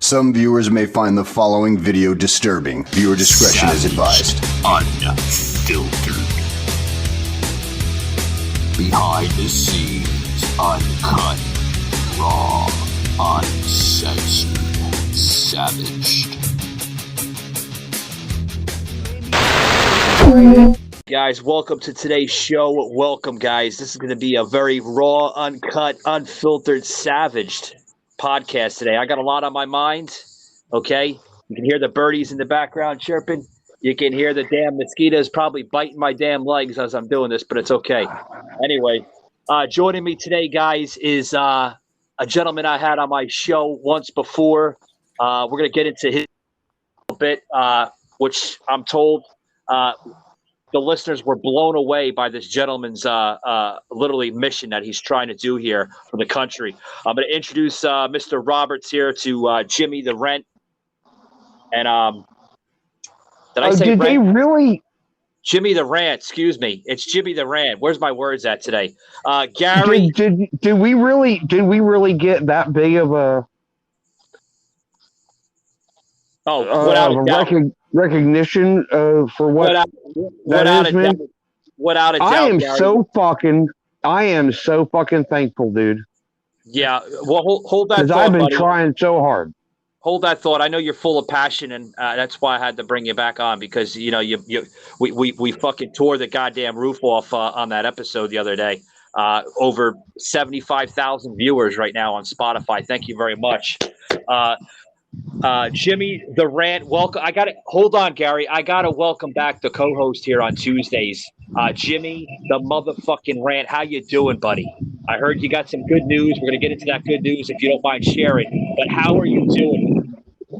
Some viewers may find the following video disturbing. Viewer discretion is advised. Unfiltered. Behind the scenes, uncut, raw, uncensored, savaged. Guys, welcome to today's show. Welcome, guys. This is going to be a very raw, uncut, unfiltered, savaged podcast today. I got a lot on my mind, okay? You can hear the birdies in the background chirping. You can hear the damn mosquitoes probably biting my damn legs as I'm doing this, but it's okay. Anyway, joining me today, guys, is a gentleman I had on my show once before. We're going to get into his a little bit, which I'm told the listeners were blown away by this gentleman's literally mission that he's trying to do here for the country. I'm going to introduce Mr. Roberts here to Jimmy the Rent. And did I say did Rent? they really? Jimmy the Rant, excuse me. It's Jimmy the Rant. Where's my words at today? Gary. Did we really get that big of a without a doubt. recognition for what Without is, a man? doubt. Without a doubt, I am Gary. so fucking thankful, dude. Yeah, well, hold that Because thought, I've been buddy. trying so hard. Hold that thought. I know you're full of passion, and that's why I had to bring you back on because we fucking tore the goddamn roof off on that episode the other day. Over 75,000 viewers right now on Spotify. Thank you very much, Jimmy the Rant. Welcome. Hold on, Gary. I gotta welcome back the co-host here on Tuesdays, Jimmy the motherfucking Rant. How you doing, buddy? I heard you got some good news. We're gonna get into that good news if you don't mind sharing. But how are you doing?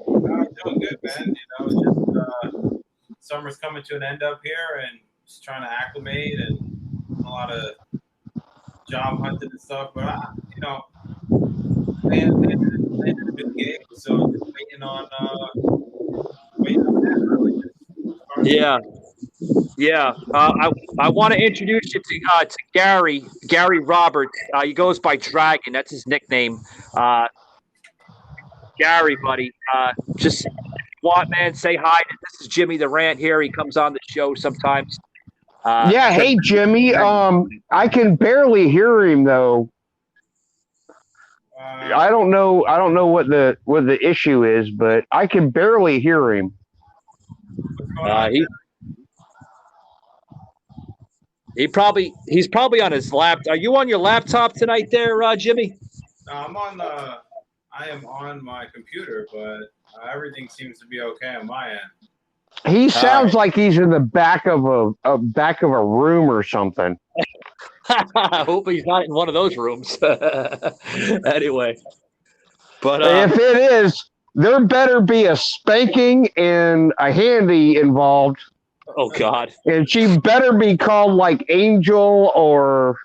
I'm doing good, man. Just summer's coming to an end up here, and just trying to acclimate and a lot of job hunting and stuff. But landed a good gig, so just waiting on that. Really. Yeah. I want to introduce you to Gary Roberts. He goes by Dragon. That's his nickname. Gary, buddy. Just if you want, man, say hi. This is Jimmy the Rant here. He comes on the show sometimes. Hey Jimmy. I can barely hear him though. I don't know what the issue is, but I can barely hear him. He's probably on his laptop. Are you on your laptop tonight there, Jimmy? No, I am on my computer, but everything seems to be okay on my end. He sounds like he's in the back of a room or something. I hope he's not in one of those rooms. Anyway, but if it is, there better be a spanking and a handy involved. Oh God! And she better be called like Angel or.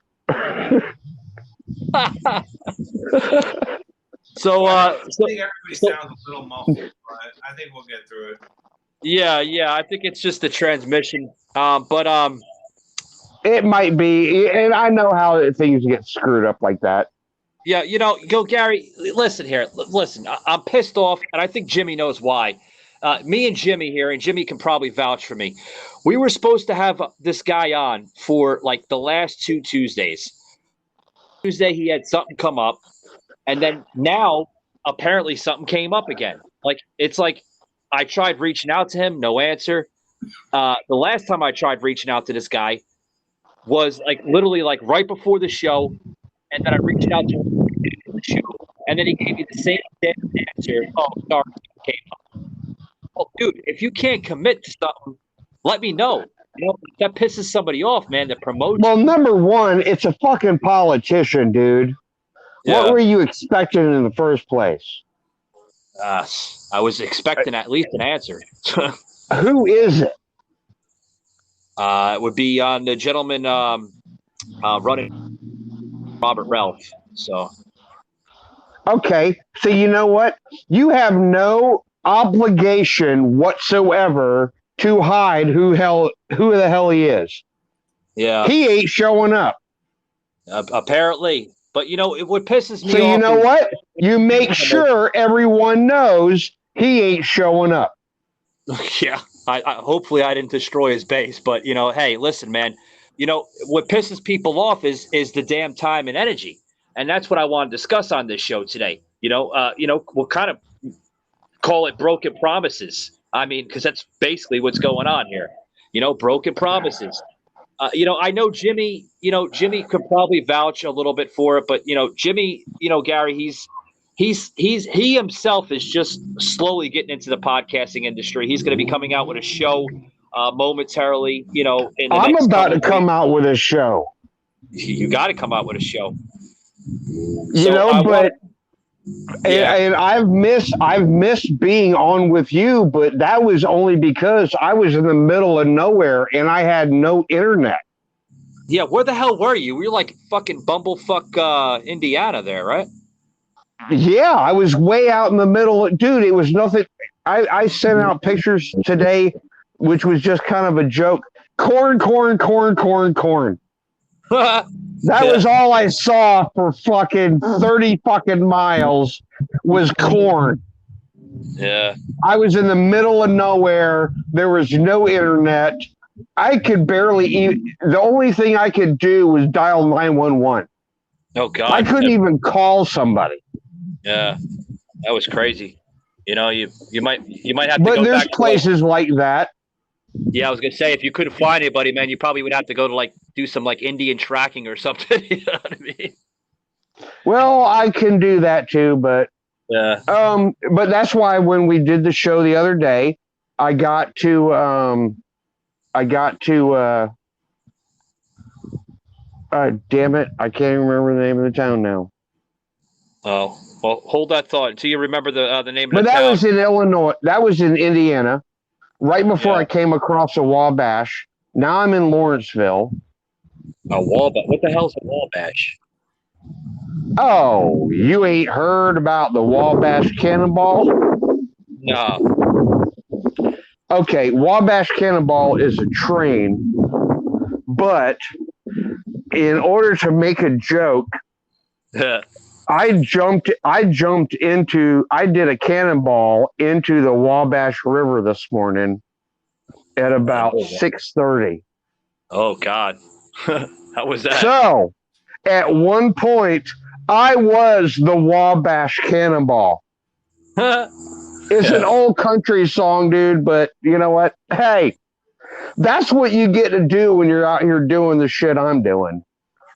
So I think everybody sounds a little muffled, but I think we'll get through it. Yeah. I think it's just the transmission. But it might be, and I know how things get screwed up like that. Yeah, Gary. Listen here. Listen, I'm pissed off, and I think Jimmy knows why. Me and Jimmy here, and Jimmy can probably vouch for me. We were supposed to have this guy on for like the last 2 Tuesdays. Tuesday he had something come up. And then now, apparently, something came up again. It's like I tried reaching out to him, no answer. The last time I tried reaching out to this guy was literally right before the show, and then I reached out to him for the show, and then he gave me the same damn answer. Oh, sorry, came up. Well, dude, if you can't commit to something, let me know. That pisses somebody off, man. The promotion. Well, number one, it's a fucking politician, dude. Yeah. What were you expecting in the first place? I was expecting at least an answer. Who is it? It would be on the gentleman running Robert Ralph. So. Okay. So you know what? You have no obligation whatsoever to hide who the hell he is. Yeah. He ain't showing up. Apparently. But, what pisses me off. So you know what? you make sure everyone knows he ain't showing up. Yeah, I hopefully I didn't destroy his base, but hey, listen, man. What pisses people off is the damn time and energy, and that's what I want to discuss on this show today. We'll kind of call it broken promises. I mean, because that's basically what's going on here. Broken promises. I know Jimmy. Jimmy could probably vouch a little bit for it, but Jimmy. Gary, he himself is just slowly getting into the podcasting industry. He's going to be coming out with a show momentarily. I'm about to come out with a show. You got to come out with a show. And I've missed being on with you, but that was only because I was in the middle of nowhere and I had no internet. Yeah, where the hell were you? We were like fucking bumblefuck Indiana there, right? Yeah, I was way out in the middle. Dude, it was nothing. I sent out pictures today, which was just kind of a joke. Corn. That was all I saw for fucking 30 fucking miles was corn. Yeah. I was in the middle of nowhere. There was no internet. I could barely eat. The only thing I could do was dial 911. Oh, God. I couldn't even call somebody. Yeah. That was crazy. You might have to but go there's back places like that. Yeah, I was gonna say if you couldn't find anybody, man, you probably would have to go to do some Indian tracking or something. You know what I mean? Well, I can do that too, but yeah. But that's why when we did the show the other day, I got to damn it, I can't even remember the name of the town now. Oh, well, hold that thought until you remember the name of the town. But that was in Illinois. That was in Indiana. Right before I came across a Wabash. Now I'm in Lawrenceville. A Wabash? What the hell's a Wabash? Oh, you ain't heard about the Wabash Cannonball? No. Okay, Wabash Cannonball is a train, but in order to make a joke, I did a cannonball into the Wabash River this morning at about 6:30. Oh, God. How was that? So, at one point, I was the Wabash Cannonball. It's an old country song, dude, but you know what? Hey, that's what you get to do when you're out here doing the shit I'm doing.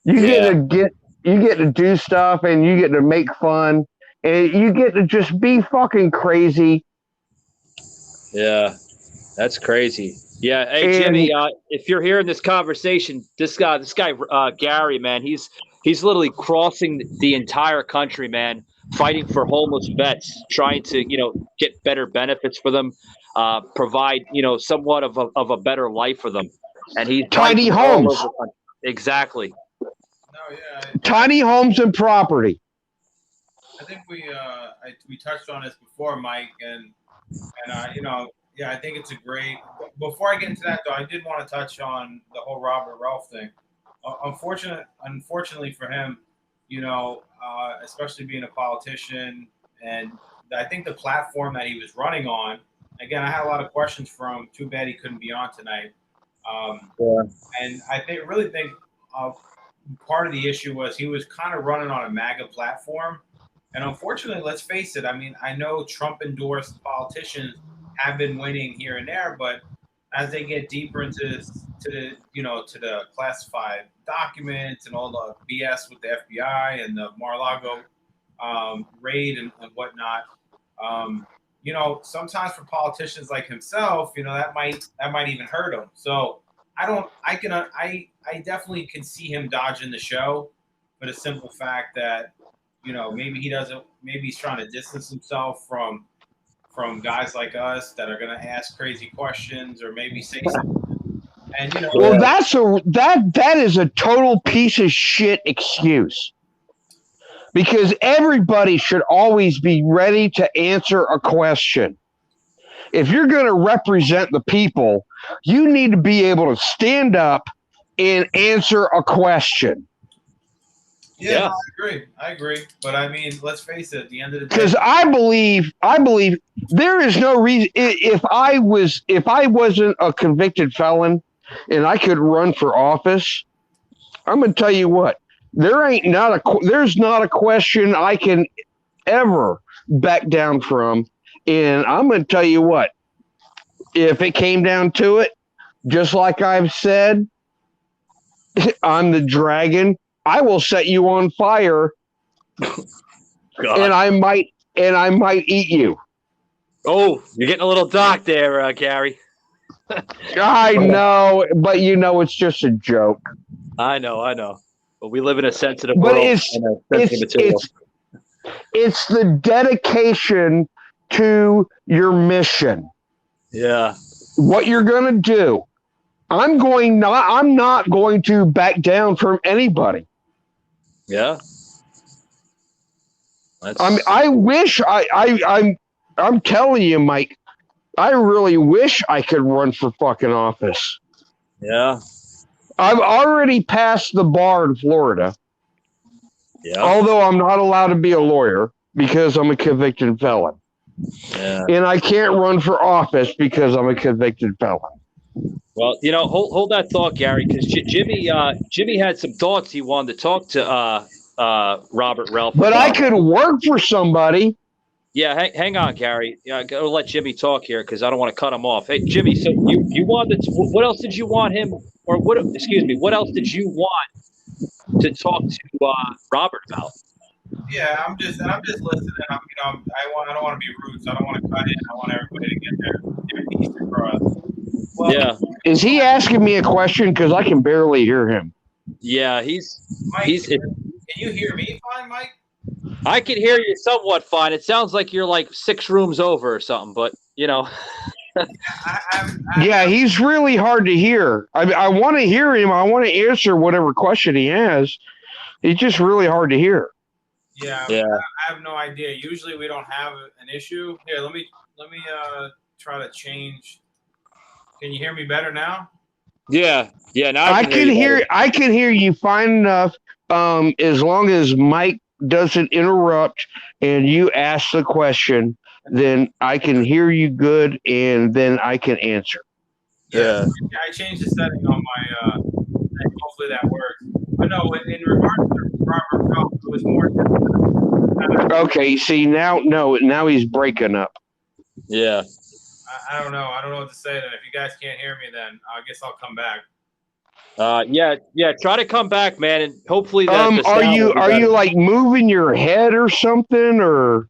You get to do stuff and you get to make fun and you get to just be fucking crazy. Yeah, that's crazy. Yeah, hey Jimmy, if you're hearing this conversation, this guy Gary, man, he's literally crossing the entire country, man, fighting for homeless vets, trying to get better benefits for them, provide somewhat of a better life for them, and he's tiny homes. Exactly. No, yeah. Tiny homes and property. I think we touched on this before, Mike, and I think it's a great. Before I get into that, though, I did want to touch on the whole Robert Ralph thing. Unfortunately for him, especially being a politician, and I think the platform that he was running on. Again, I had a lot of questions for him. Too bad he couldn't be on tonight. And I really think part of the issue was he was kind of running on a MAGA platform. And unfortunately, let's face it, I mean, I know Trump-endorsed politicians have been winning here and there, but as they get deeper into the classified documents and all the BS with the FBI and the Mar-a-Lago raid and whatnot, sometimes for politicians like himself, that might even hurt him. So I definitely can see him dodging the show for the simple fact that, maybe he's trying to distance himself from guys like us that are going to ask crazy questions or maybe say something. And, well, that is a total piece of shit excuse. Because everybody should always be ready to answer a question. If you're going to represent the people, you need to be able to stand up and answer a question. Yeah. I agree. But I mean, let's face it. At the end of the day, Because I believe there is no reason if I wasn't a convicted felon and I could run for office, I'm gonna tell you what, there's not a question I can ever back down from. And I'm gonna tell you what, if it came down to it, just like I've said, I'm the dragon. I will set you on fire. God. And I might eat you. Oh, you're getting a little dark there, Gary. I know, but it's just a joke. I know. But we live in a sensitive But world. it's the dedication to your mission. Yeah. What you're gonna do. I'm not going to back down from anybody. Yeah. I wish I'm telling you, Mike, I really wish I could run for fucking office. Yeah. I've already passed the bar in Florida. Yeah. Although I'm not allowed to be a lawyer because I'm a convicted felon. Yeah. And I can't run for office because I'm a convicted felon. Well, hold that thought, Gary, because Jimmy had some thoughts he wanted to talk to Robert Ralph. But I could work for somebody. Yeah, hang on, Gary. Yeah, I gotta let Jimmy talk here because I don't want to cut him off. Hey, Jimmy, so you wanted what else did you want him or what? Excuse me, what else did you want to talk to Robert about? yeah, I'm just listening. I don't want to be rude, so I don't want to cut in. I want everybody to get their piece across. Well, Yeah. Is he asking me a question? Because I can barely hear him. Yeah, Mike, can you hear me fine, Mike? I can hear you somewhat fine. It sounds like you're like 6 rooms over or something, but Yeah, he's really hard to hear. I want to hear him. I want to answer whatever question he has. He's just really hard to hear. Yeah. I have no idea. Usually we don't have an issue. Here, let me try to change. Can you hear me better now? Yeah. Now I can hear you fine enough. As long as Mike doesn't interrupt and you ask the question, then I can hear you good, and then I can answer. Yeah. I changed the setting on my. Hopefully that works. But no, in regards to Robert Ralph, it was more. Okay. See now he's breaking up. Yeah. I don't know. I don't know what to say. Then if you guys can't hear me, then I guess I'll come back. Yeah. Try to come back, man, and hopefully. Are you like moving your head or something, or?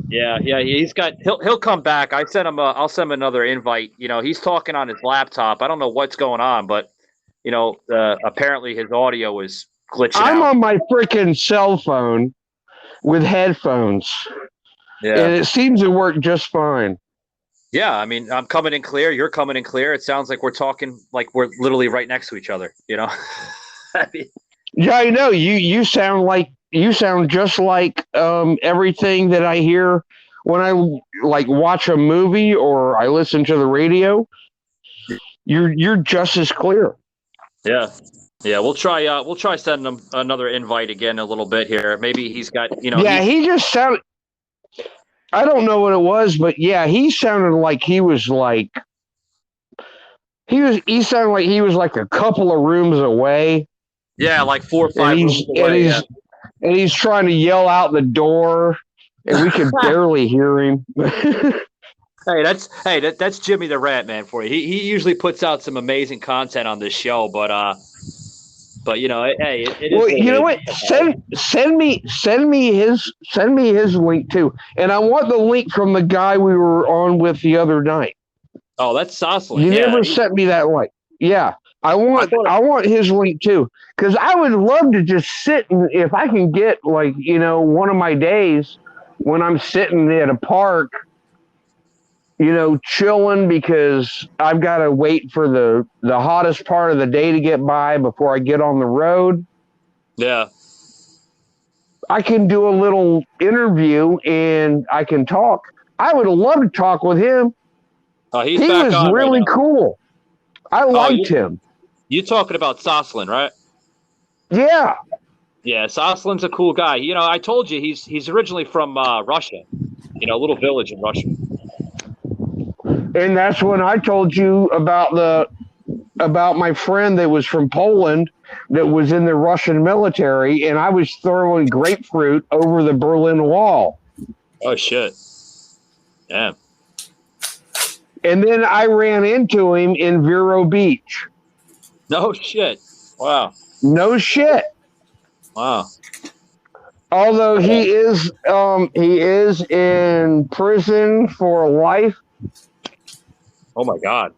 Yeah. He'll come back. I'll send him another invite. He's talking on his laptop. I don't know what's going on, but apparently his audio is glitching I'm out. on my freaking cell phone with headphones. Yeah. And it seems to work just fine. Yeah, I mean, I'm coming in clear. You're coming in clear. It sounds like we're talking like we're literally right next to each other. Yeah, I know. You sound just like everything that I hear when I like watch a movie or I listen to the radio. You're just as clear. Yeah. We'll try sending him another invite again a little bit here. Maybe he's got Yeah, he just sounded. I don't know what it was, but yeah, he sounded like he was like he sounded like he was like a couple of rooms away. Yeah, like 4 or 5 rooms away. And he's trying to yell out the door, and we can barely hear him. Hey, that's Jimmy the Rat Man for you. He usually puts out some amazing content on this show, but hey, it is. Well, you know what? Send me his link too, and I want the link from the guy we were on with the other night. Oh, that's Sosslin. You never sent me that link. Yeah, I want his link too, because I would love to just sit and if I can get like one of my days when I'm sitting at a park. Chilling because I've got to wait for the hottest part of the day to get by before I get on the road. Yeah. I can do a little interview and I can talk. I would love to talk with him. He was really cool. I liked him. You talking about Sosslin, right? Yeah. Yeah, Soslin's a cool guy. You know, I told you he's originally from Russia. You know, a little village in Russia. And that's when I told you about my friend that was from Poland that was in the Russian military, and I was throwing grapefruit over the Berlin Wall. Oh shit! Yeah. And then I ran into him in Vero Beach. No shit! Wow. No shit. Wow. Although he is in prison for life. Oh my god.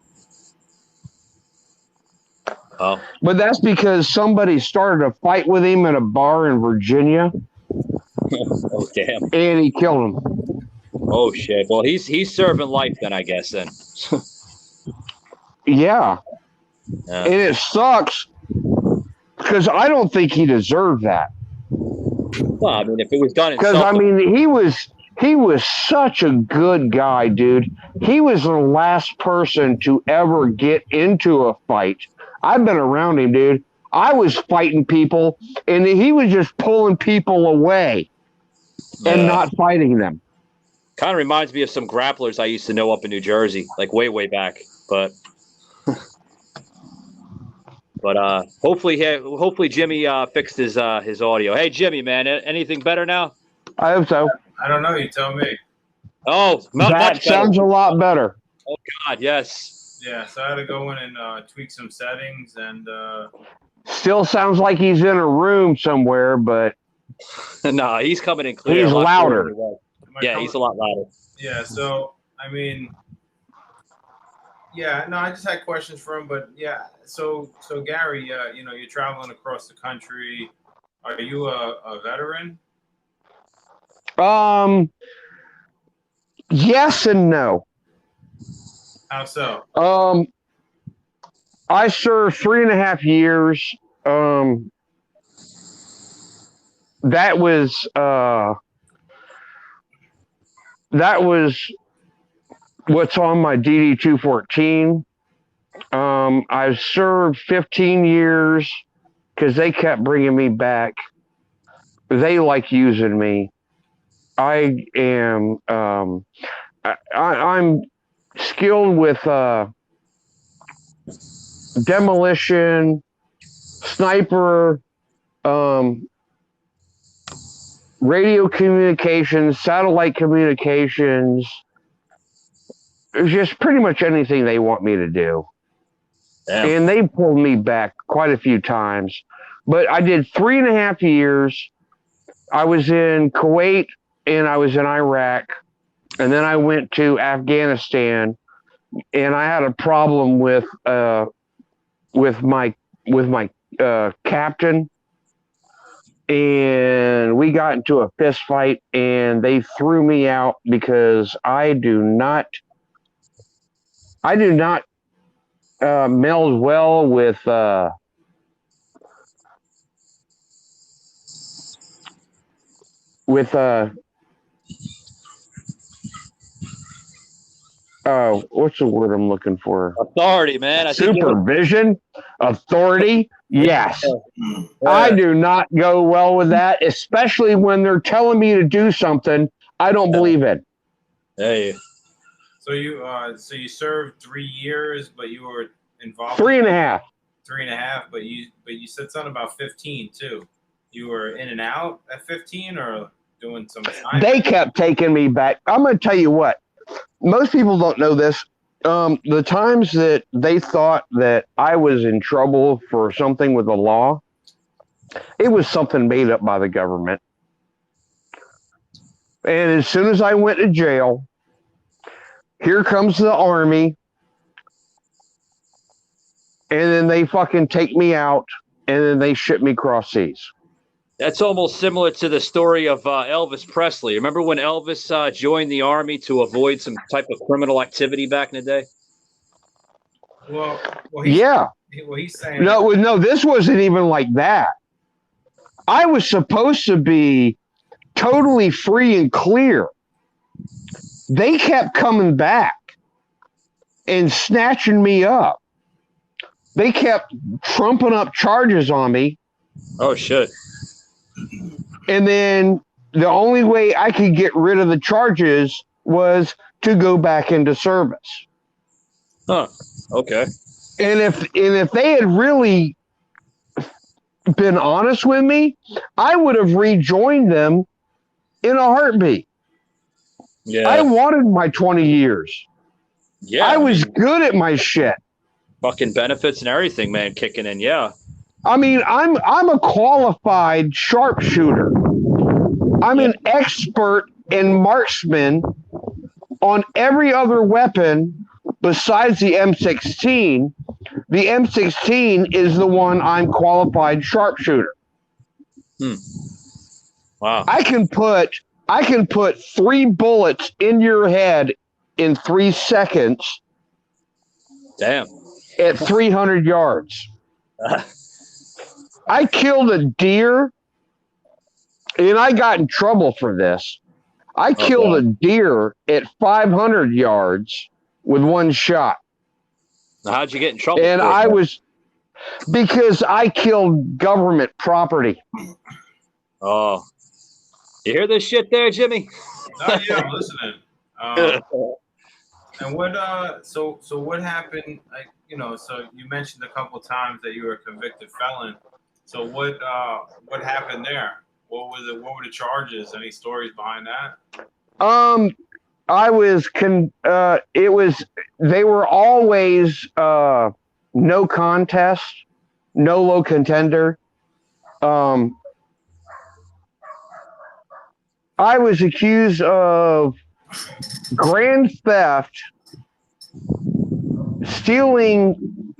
Oh. But that's because somebody started a fight with him in a bar in Virginia. Oh damn. And he killed him. Oh shit. Well, he's serving life then, I guess then. Yeah. Yeah. And it sucks because I don't think he deserved that. Well, I mean, if it was done in Because I mean, he was such a good guy, dude. He was the last person to ever get into a fight. I've been around him, dude. I was fighting people, and he was just pulling people away and not fighting them. Kind of reminds me of some grapplers I used to know up in New Jersey, like way back. But hopefully Jimmy fixed his audio. Hey Jimmy, man, anything better now? I hope so. I don't know. You tell me. Oh, That sounds a lot better. Oh God, yes. Yeah, so I had to go in and tweak some settings, and Still sounds like he's in a room somewhere, but No, he's coming in clear. he's louder. Yeah, he's a lot louder. Yeah, so I mean, yeah, no, I just had questions for him, but yeah, so Gary, you know, you're traveling across the country. Are you a veteran? Yes and no. How so? I served 3.5 years. That was what's on my DD 214. I served 15 years because they kept bringing me back. They like using me. I am I'm skilled with demolition, sniper, radio communications, satellite communications. It's just pretty much anything they want me to do. Damn. And they pulled me back quite a few times. But I did 3.5 years. I was in Kuwait and I was in Iraq. And then I went to Afghanistan, and I had a problem with my captain, and we got into a fist fight, and they threw me out because I do not meld well with what's the word I'm looking for? Authority, man. I think Supervision, authority. Yes. I do not go well with that, especially when they're telling me to do something I don't believe in. Hey. So you served 3 years, but you were involved 3.5. 3.5, but you said something about 15 too. You were in and out at 15, or doing some time? They kept taking me back. I'm going to tell you what. Most people don't know this. The times that they thought that I was in trouble for something with the law, it was something made up by the government. And as soon as I went to jail, here comes the army, and then they fucking take me out, and then they ship me cross seas. That's almost similar to the story of Elvis Presley. Remember when Elvis joined the army to avoid some type of criminal activity back in the day? Well, yeah. He's saying no, this wasn't even like that. I was supposed to be totally free and clear. They kept coming back and snatching me up. They kept trumping up charges on me Oh shit. And then the only way I could get rid of the charges was to go back into service. Huh. Okay. And if they had really been honest with me, I would have rejoined them in a heartbeat. Yeah. I wanted my 20 years. Yeah. I was good at my shit. Fucking benefits and everything, man, kicking in. Yeah. I mean, I'm a qualified sharpshooter. I'm an expert and marksman on every other weapon besides the M16. The M16 is the one I'm qualified sharpshooter. Wow. I can put 3 bullets in your head in 3 seconds Damn. at 300 yards. I killed a deer, and I got in trouble for this. I killed a deer at 500 yards with 1 shot. Now, how'd you get in trouble? And for it? Because I killed government property. Oh. You hear this shit there, Jimmy? Oh, yeah, I'm listening. And what? So what happened? Like, you know, so you mentioned a couple times that you were a convicted felon. So what happened there? What was it? What were the charges? Any stories behind that? They were always no contest, no low contender. I was accused of grand theft, stealing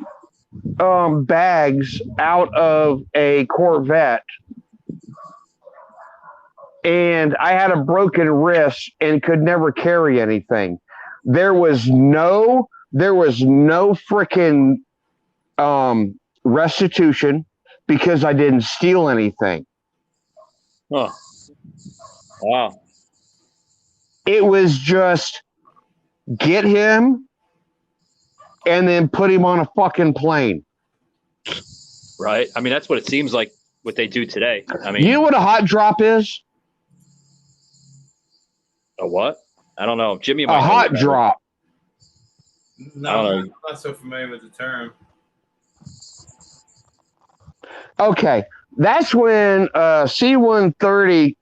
bags out of a Corvette, and I had a broken wrist and could never carry anything. There was no freaking restitution because I didn't steal anything. Huh. Wow. It was just get him and then put him on a fucking plane. Right. I mean, that's what it seems like what they do today. I mean, You know what a hot drop is? a what? I don't know. Jimmy A might know hot that. drop. No, I don't know. I'm not so familiar with the term. Okay. That's when C-130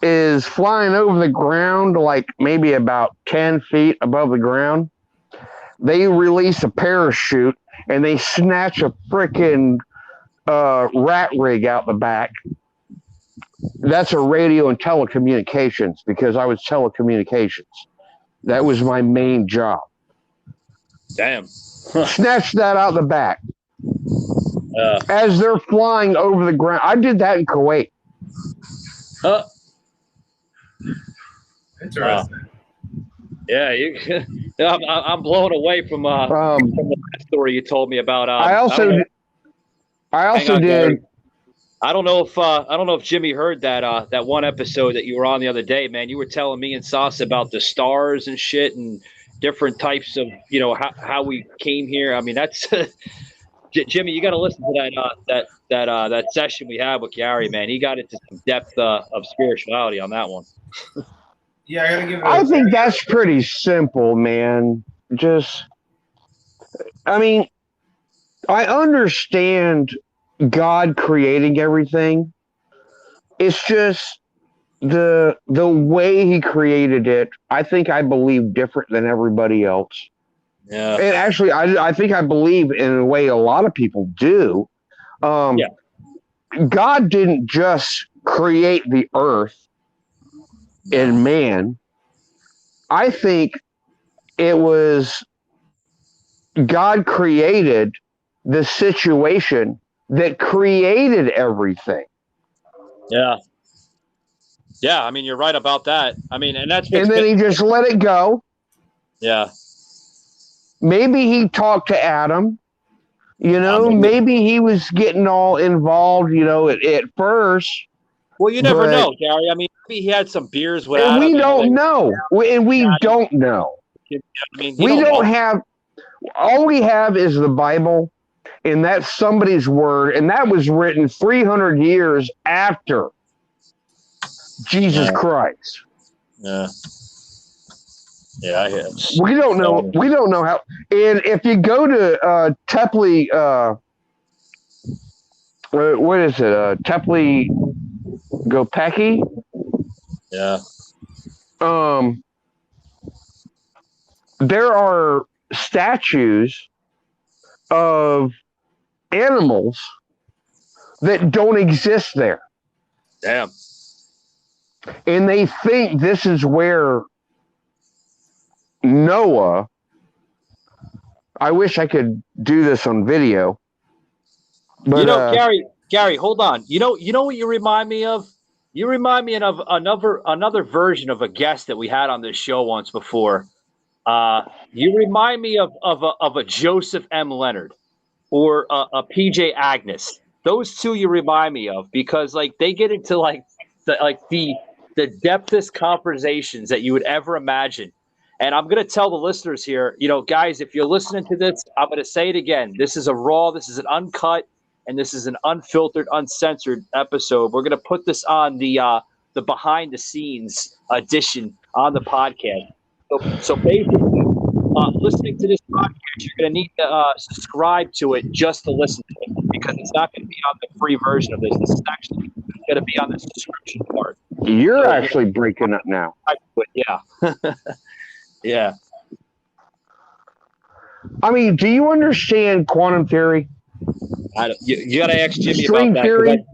is flying over the ground, like maybe about 10 feet above the ground. They release a parachute and they snatch a freaking rat rig out the back. That's a radio and telecommunications because I was telecommunications. That was my main job. Damn. Snatch that out the back as they're flying over the ground. I did that in Kuwait. Interesting. Yeah, I'm blown away from the last story you told me about. I also did. I don't know if Jimmy heard that one episode that you were on the other day, man. You were telling me and Sauce about the stars and shit and different types of, you know, how we came here. I mean, that's Jimmy. You got to listen to that session we had with Gary, man. He got into some depth of spirituality on that one. Yeah, I gotta give it. I think that's pretty simple, man. I mean, I understand God creating everything. It's just the way he created it. I think I believe different than everybody else. Yeah. And actually, I think I believe in a way a lot of people do. Yeah. God didn't just create the earth and man. I think it was God created the situation that created everything. Yeah. Yeah, I mean, you're right about that. I mean, and that's what's And then he just let it go. Yeah. Maybe he talked to Adam. You know, maybe he was getting all involved, you know, at first. Well, you never know, Gary. I mean, maybe he had some beers with And Adam. we don't know. And we don't know. I mean, We don't have, all we have is the Bible and that's somebody's word, and that was written 300 years after Jesus Christ. Yeah. Yeah, I hear. We don't know how. And if you go to Tepley, what is it? Tepley Gopeki. Yeah. There are statues of animals that don't exist there. Damn. And they think this is where Noah, I wish I could do this on video. But, Gary, hold on. You know what you remind me of? You remind me of another version of a guest that we had on this show once before. You remind me of a Joseph M. Leonard or a PJ Agnes. Those two you remind me of because like they get into the depthest conversations that you would ever imagine. And I'm going to tell the listeners here, guys, if you're listening to this, I'm going to say it again. This is this is an uncut, and this is an unfiltered, uncensored episode. We're going to put this on the behind the scenes edition on the podcast. So basically, listening to this podcast, you're going to need to subscribe to it just to listen to it because it's not going to be on the free version of this. This is actually going to be on the subscription part. You're actually breaking up now. Yeah. Yeah. I mean, do you understand quantum theory? You got to ask Jimmy String about that. theory?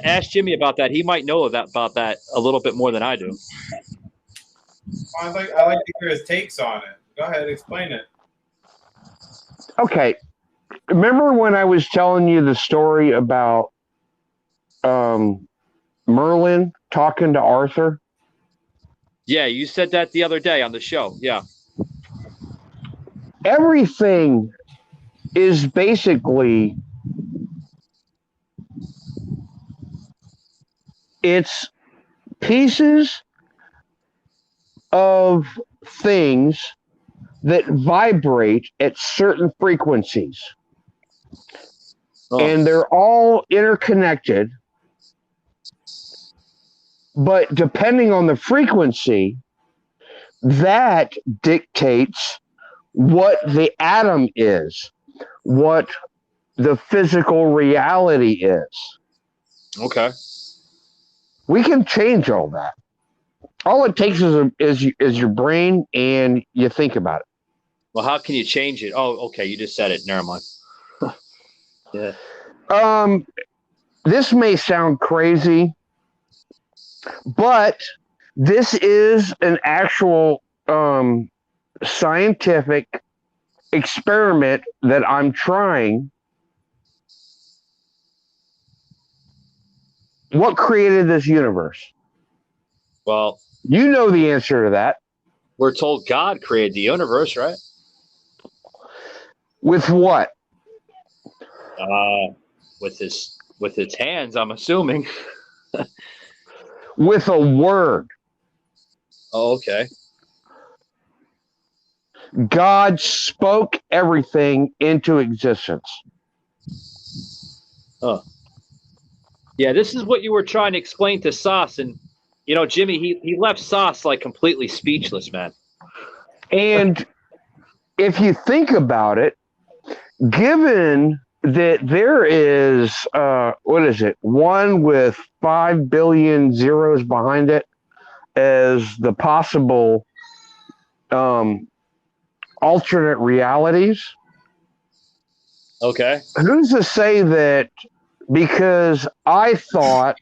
Ask Jimmy about that. He might know about that a little bit more than I do. I like to hear his takes on it. Go ahead, explain it. Okay. Remember when I was telling you the story about Merlin talking to Arthur? Yeah, you said that the other day on the show. Yeah. Everything is basically it's pieces of things that vibrate at certain frequencies. And they're all interconnected. But depending on the frequency, that dictates what the atom is, what the physical reality is. Okay. We can change all that. All it takes is your brain and you think about it. Well, how can you change it? Oh, okay. You just said it. Never mind. Yeah. This may sound crazy, but this is an actual scientific experiment that I'm trying. What created this universe? Well, you know the answer to that. We're told God created the universe, right? With what? With his hands, I'm assuming. With a word. Oh, okay. God spoke everything into existence. Oh. Yeah, this is what you were trying to explain to Sauce, and Jimmy, he left Sauce like completely speechless, man. And if you think about it, given that there is, what is it, 1 with 5 billion zeros behind it as the possible alternate realities. Okay. Who's to say that because I thought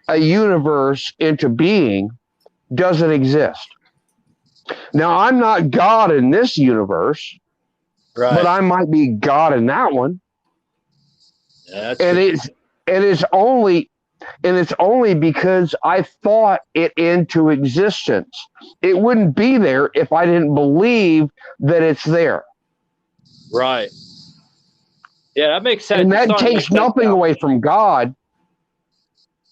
a universe into being doesn't exist? Now, I'm not God in this universe, right, but I might be God in that one. Yeah, it's only because I thought it into existence. It wouldn't be there if I didn't believe that it's there. Right. Yeah, that makes sense. And that takes nothing away from God.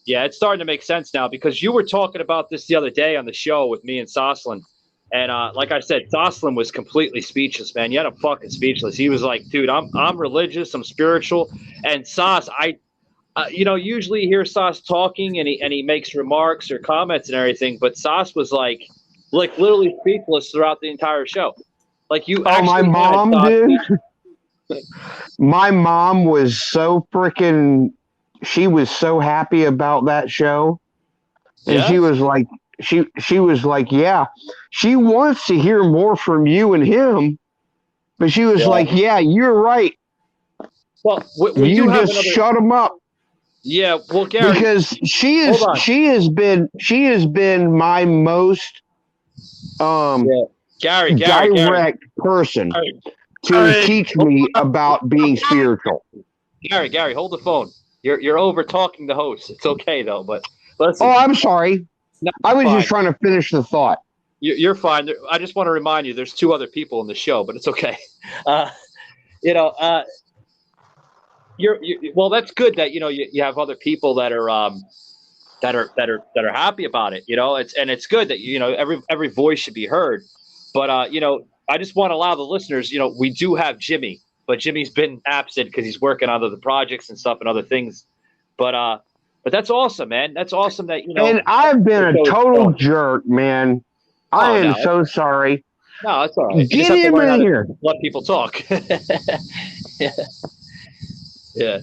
Yeah, it's starting to make sense now because you were talking about this the other day on the show with me and Soslin. And like I said, Jocelyn was completely speechless, man. You had him fucking speechless. He was like, dude, I'm religious, I'm spiritual. And Sauce, usually you hear Sauce talking and he makes remarks or comments and everything, but Sauce was like literally speechless throughout the entire show. Like you my mom, dude. My mom was so freaking, she was so happy about that show. And Yeah? she was like, she was like, yeah, she wants to hear more from you and him. But she was like, yeah, you're right. Well, we You do have just another. shut him up. Yeah, well, Gary. Because she Hold on. has been my most Gary, direct person to teach me about being spiritual. Gary, hold the phone. You're over talking the host. It's okay though, but listen. Oh, I'm sorry. No, I was fine. just trying to finish the thought. You're fine. I just want to remind you, there's 2 other people in the show, but it's okay. Well, that's good that you have other people that are happy about it. It's good that every voice should be heard. But I just want to allow the listeners. We do have Jimmy, but Jimmy's been absent because he's working on other projects and stuff and other things. But that's awesome, man. That's awesome that And I've been a total jerk, man. I am so sorry. No, that's all right. You Get just have to him learn how in to here. let people talk. Yeah.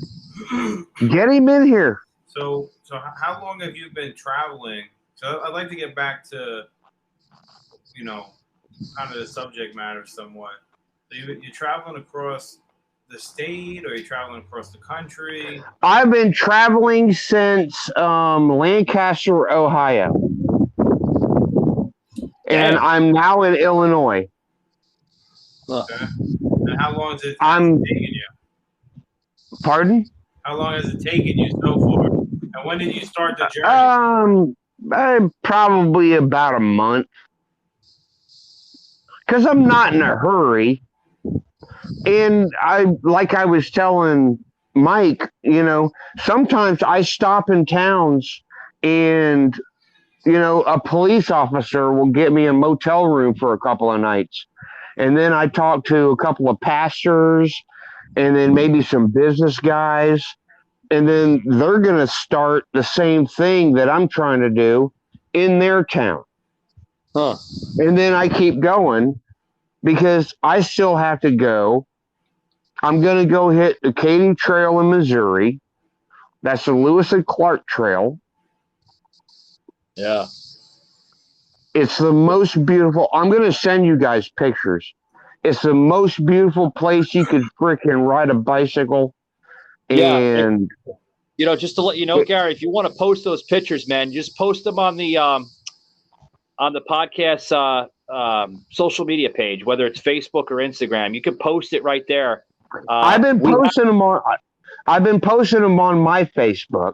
Get him in here. So how long have you been traveling? So I'd like to get back to, kind of the subject matter somewhat. So you're traveling across the state, or you're traveling across the country? I've been traveling since Lancaster, Ohio. And I'm now in Illinois. Okay. And how long has it I'm- taken you? Pardon? How long has it taken you so far? And when did you start the journey? Probably about a month. Because I'm not in a hurry. And like I was telling Mike, sometimes I stop in towns and, a police officer will get me a motel room for a couple of nights. And then I talk to a couple of pastors and then maybe some business guys. And then they're going to start the same thing that I'm trying to do in their town. Huh. And then I keep going because I still have to go. I'm going to go hit the Katy Trail in Missouri. That's the Lewis and Clark Trail. Yeah. It's the most beautiful. I'm going to send you guys pictures. It's the most beautiful place you could freaking ride a bicycle. And just to let you know, Gary, if you want to post those pictures, man, just post them on the podcast social media page, whether it's Facebook or Instagram. You can post it right there. I've been posting them on. I've been posting them on my Facebook.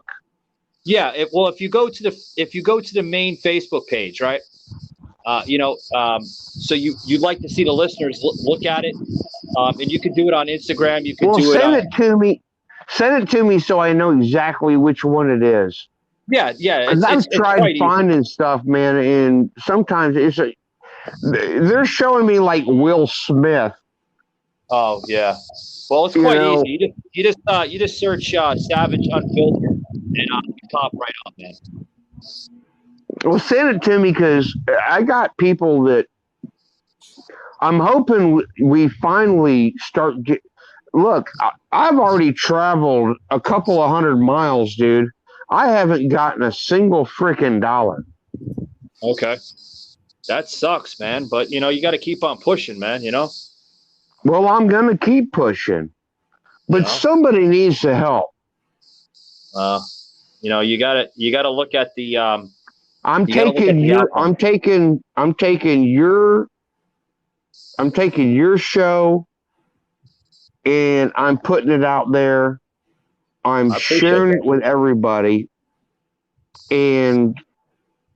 Yeah, if you go to the main Facebook page, right? So you'd like to see the listeners look at it, and you can do it on Instagram. You can send it to me. Send it to me so I know exactly which one it is. Yeah. I've tried finding stuff, man, and sometimes they're showing me like Will Smith. Oh yeah. Well, it's quite easy. You just search Savage Unfiltered and pop right up, man. Well, send it to me because I got people that I'm hoping we finally start. Look, I've already traveled a couple of 100 miles, dude. I haven't gotten a single freaking dollar. Okay. That sucks, man. But, you got to keep on pushing, man, Well, I'm going to keep pushing. But somebody needs to help. You got to look at the I'm taking your show and I'm putting it out there. I'm sharing it with everybody. And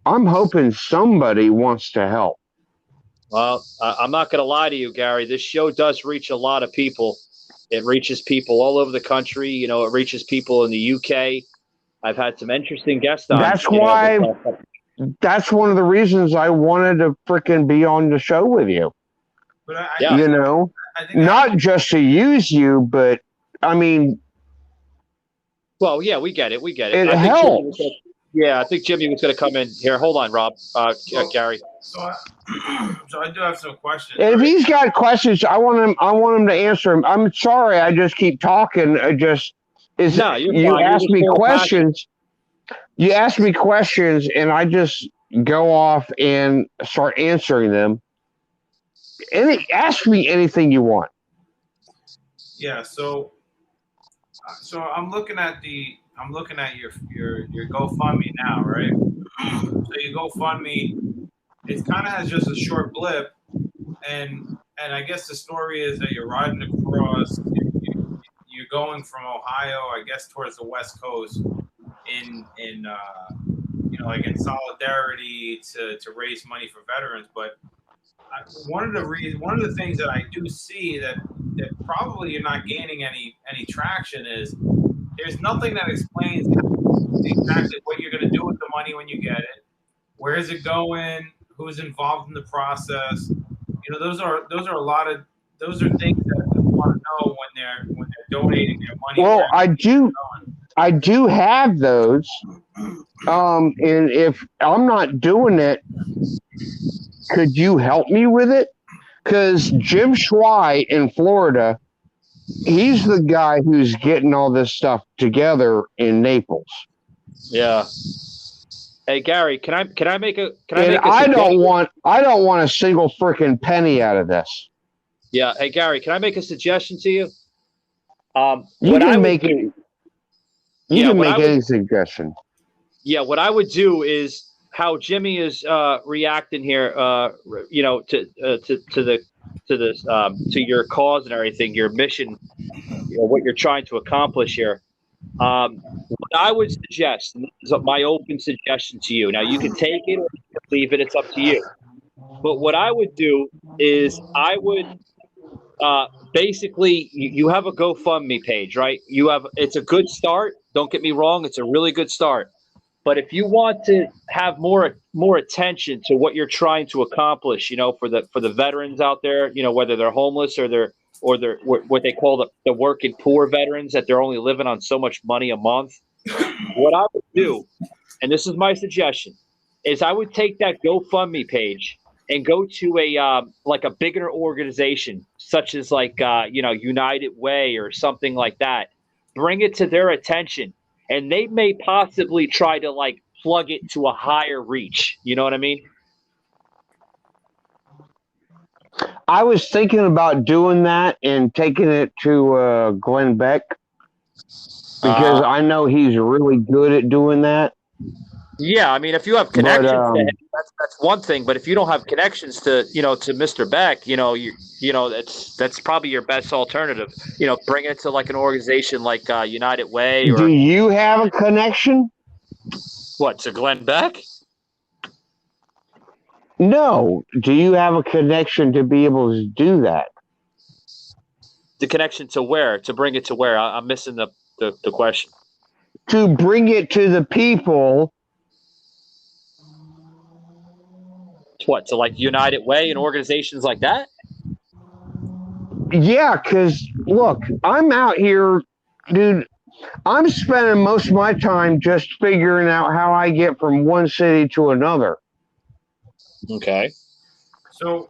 I'm hoping somebody wants to help. Well, I'm not going to lie to you, Gary. This show does reach a lot of people. It reaches people all over the country. It reaches people in the UK. I've had some interesting guests on. That's that's one of the reasons I wanted to freaking be on the show with you. But I Yeah. You know, I think not just to use you, but I mean, Well, yeah, we get it. We get it. it I think Jimmy was helps. gonna, yeah, I think Jimmy was going to come in here. Hold on, Rob. Gary. so. So I do have some questions. And if right? he's got questions, I want him to answer them. I'm sorry, I just keep talking. No, you're you fine. You're ask just me full of questions. You ask me questions, and I just go off and start answering them. Ask me anything you want. Yeah. So I'm looking at your GoFundMe now, right? So your GoFundMe, it kind of has just a short blip, and I guess the story is that you're riding across, you're going from Ohio, I guess, towards the West Coast, in like in solidarity to raise money for veterans. But one of the things that I do see that probably you're not gaining any traction is there's nothing that explains exactly what you're going to do with the money when you get it. Where is it going? Who's involved in the process? Those are things that people want to know when they're donating their money. Well, I do have those. And if I'm not doing it, could you help me with it? Because Jim Schwei in Florida, he's the guy who's getting all this stuff together in Naples. Yeah. Hey Gary, can I make a I don't want a single freaking penny out of this. Yeah. Hey Gary, can I make a suggestion to you? You can make any suggestion. Yeah, what I would do is how Jimmy is reacting here, to your cause and everything, your mission, what you're trying to accomplish here. What I would suggest, and this is my open suggestion to you. Now you can take it or you can leave it; it's up to you. But what I would do is I would basically you have a GoFundMe page, right? It's a good start. Don't get me wrong; it's a really good start. But if you want to have more attention to what you're trying to accomplish, for the veterans out there, whether they're homeless or they're what they call the working poor veterans, that they're only living on so much money a month. What I would do, and this is my suggestion, is I would take that GoFundMe page and go to a bigger organization, such as United Way or something like that. Bring it to their attention. And they may possibly try to plug it to a higher reach. You know what I mean? I was thinking about doing that and taking it to Glenn Beck because I know he's really good at doing that. Yeah, I mean, if you have connections to him, that's one thing. But if you don't have connections to to Mr. Beck, that's probably your best alternative. Bringing it to an organization like United Way. Or, do you have a connection? What, to Glenn Beck? No. Do you have a connection to be able to do that? The connection to where? To bring it to where? I'm missing the question. To bring it to the people. What, to United Way and organizations like that? Yeah, because look, I'm out here, dude. I'm spending most of my time just figuring out how I get from one city to another. Okay. So,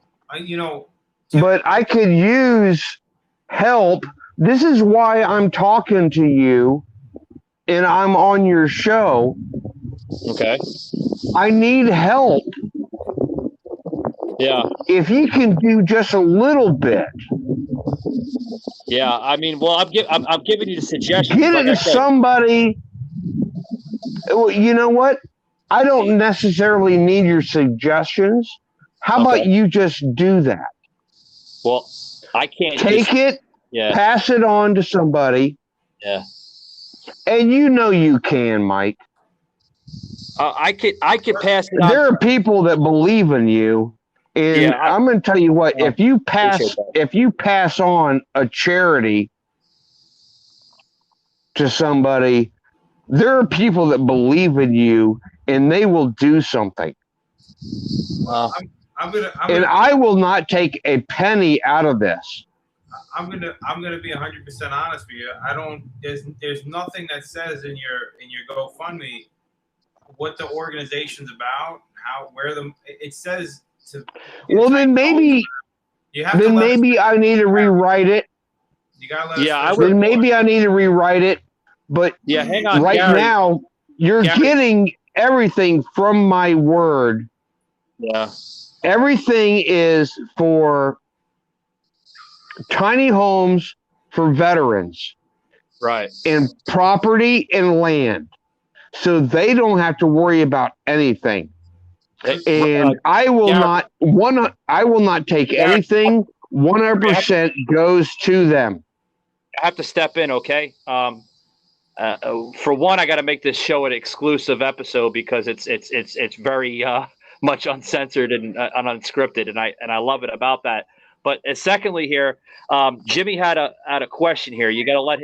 but I could use help. This is why I'm talking to you and I'm on your show. Okay. I need help. Yeah. If you can do just a little bit. Yeah, I mean, well, I'm giving you the suggestion. Get it to somebody. Well, you know what? I don't necessarily need your suggestions. How about you just do that? Well, I can't take it, pass it on to somebody. Yeah. And you can, Mike. I could pass it on. There are people that believe in you. And I'm going to tell you what, if you pass on a charity to somebody, there are people that believe in you and they will do something. Well, And I will not take a penny out of this. I'm gonna be 100% honest with you. I don't. There's nothing that says in your GoFundMe what the organization's about, it says to. Well, then maybe I need to rewrite it. You gotta let us Then maybe I need to rewrite it. But yeah, hang on. right Gary. now, you're getting everything from my word. Yeah. Everything is for tiny homes for veterans. Right. And property and land. So they don't have to worry about anything. And I will not take anything. 100% goes to them. I have to step in, okay? For one, I got to make this show an exclusive episode because it's very much uncensored and unscripted, and I love it about that. But secondly, here, Jimmy had a question here. You gotta let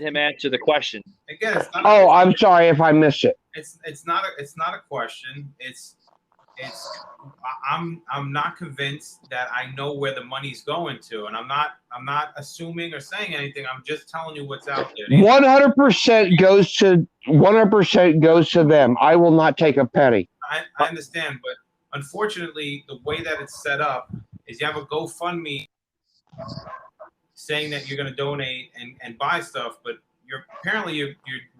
him answer the question. Again, it's not I'm sorry if I missed it. It's not a question. I'm not convinced that I know where the money's going to, and I'm not assuming or saying anything. I'm just telling you what's out there. 100% goes to them. I will not take a penny. I understand, but unfortunately, the way that it's set up is you have a GoFundMe saying that you're going to donate and buy stuff, but you're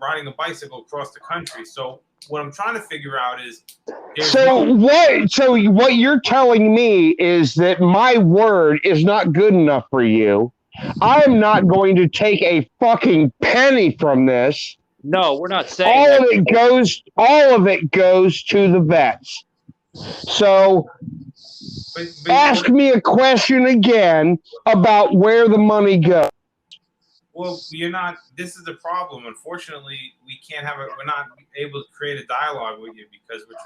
riding a bicycle across the country. So what I'm trying to figure out is what you're telling me is that my word is not good enough for you. I'm not going to take a fucking penny from this. No, we're not saying all of it goes to the vets. So ask me a question again about where the money goes. Well, this is the problem. Unfortunately, we're not able to create a dialogue with you because we're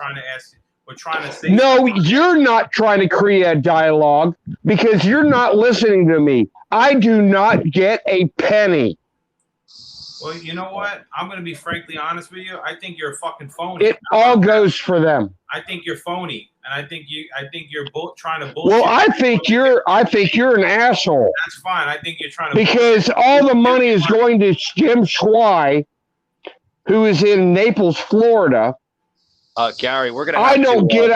trying to say. No, you're not trying to create a dialogue because you're not listening to me. I do not get a penny. Well, you know what? I'm going to be frankly honest with you. I think you're a fucking phony. It all goes for them. I think you're phony, and I think you're trying to bullshit. Well, I think you're an asshole. That's fine. I think you're trying to because all the money is going to Jim Schwei, who is in Naples, Florida. Gary, we're gonna. I don't get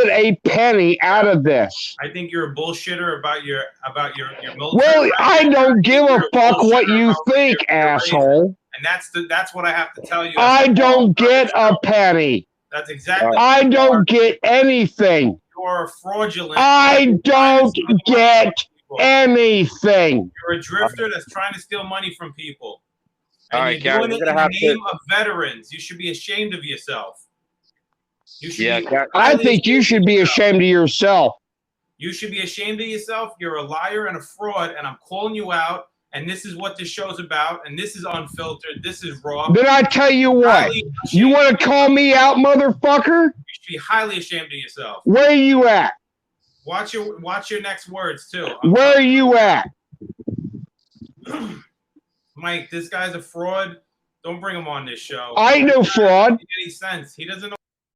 a penny out of this. I think you're a bullshitter about your military. Well, I don't give a fuck what you think, asshole. And that's what I have to tell you. I don't get a penny. That's exactly. I don't get anything. You're fraudulent. I don't get anything. You're a drifter that's trying to steal money from people. And all right, Gary, doing it in the name of veterans. You should be ashamed of yourself. I think you should be ashamed of yourself. You should be ashamed of yourself. You're a liar and a fraud, and I'm calling you out. And this is what this show's about. And this is unfiltered. This is raw. Then I tell you what. You want to call me out, motherfucker? You should be highly ashamed of yourself. Where are you at? Watch your next words too. Where are you at? Mike, this guy's a fraud. Don't bring him on this show. I ain't no fraud. Any sense? He doesn't know.